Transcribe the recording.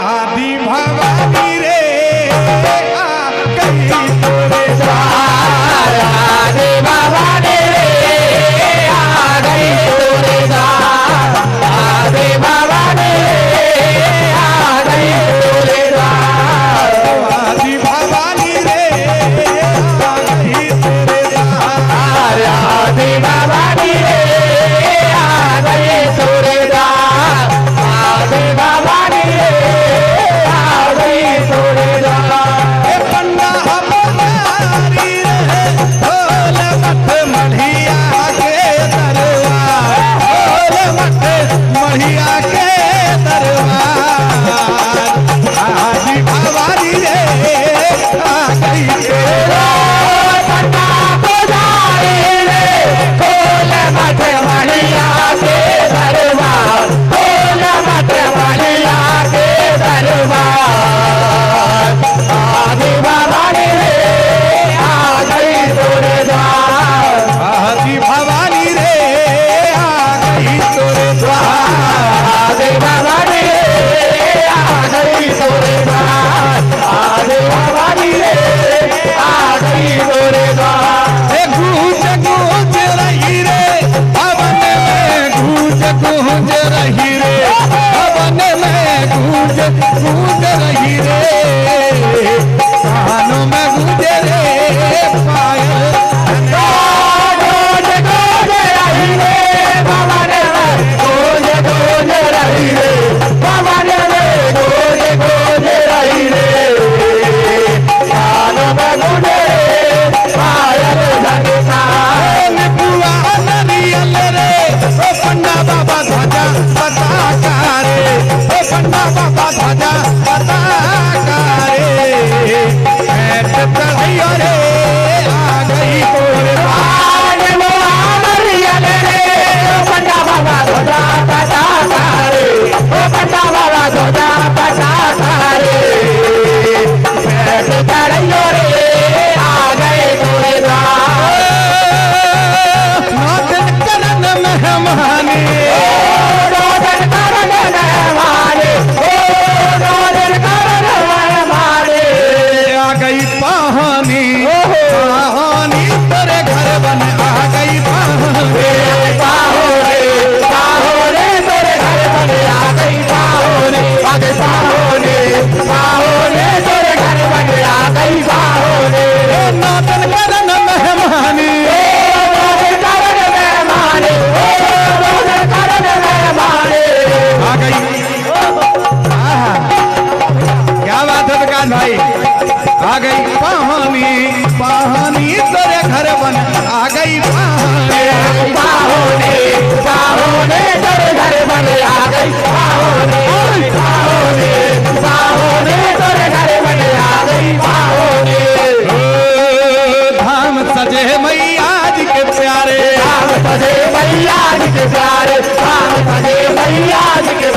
आदि भवानी रे आ गई तोरे द्वार। आदि भवानी रे आ गई तोरे द्वार। आदि भवानी रे आ गई तोरे द्वार। आदि भवानी रे आ गई तोरे द्वार। आदि भवानी रे आ गई तोरे द्वार। आदि भवानी रे आ गई तोरे द्वार। ए पन्ना हमारी रे ढोल मठ मढ़िया के दरबार। ढोल मठ मढ़िया के दरबार। आदि भवानी रे आ गई तेरे पन्ना पुजारी रे ढोल मठ मढ़िया के दरबार। ढोल मठ मढ़िया के दरबार। आदि भवानी रे आ गई तोरे द्वार। आदि भवानी रे आ गई तोरे द्वार। आदि भवानी रे आ गई तोरे द्वार। आदि भवानी रे आ गई तोरे द्वार। ए गूंज गूंज रही रे भवन में, गूंज गूंज रही रे भवन में, गूंज गूंज रही रे कानों में गूंजे रे पायल। गूंज गूंज रही रे भवन में, गूंज गूंज रही रे भवन में, गूंज गूंज रही रे कानों में गूंजे रे पायल झनकार। बुआ नरियल रे ओ पन्ना बाबा ध्वजा पताका रे, ओ पन्ना बाबा ध्वजा पताका रे। ऐट चढ़ैया रे आ गई तोरे द्वार। नरियल रे ओ पन्ना बाबा ध्वजा पताका रे, ओ पन्ना बाबा ध्वजा पताका रे। ऐट चढ़ैया रे आ गए तोरे द्वार। नाचन करन मेहमानी, रोदन करन मेहमानी, ओ रोदन करन मेहमानी। आ गई पानी पानी तेरे घर बन आ गई पानी। बाहो रे तेरे घर बन आ गई बाहो रे। आगे बाहो रे तेरे घर बन आ गई बाहो रे। नाचन करन मेहमानी, रोदन करन मेहमानी, ओ रोदन करन मेहमानी। आ गई। आहा, क्या बात है दुकान भाई। आ गई पानी पानी तेरे घर बन आ गई पानी। बाहो रे तेरे घर बन आ गई बाहो रे। तेरे घर बन आ गई बाहो रे। धाम सजे मैया जी के प्यारे, राम सजे मैया जी के प्यारे, राम सजे मैया जी के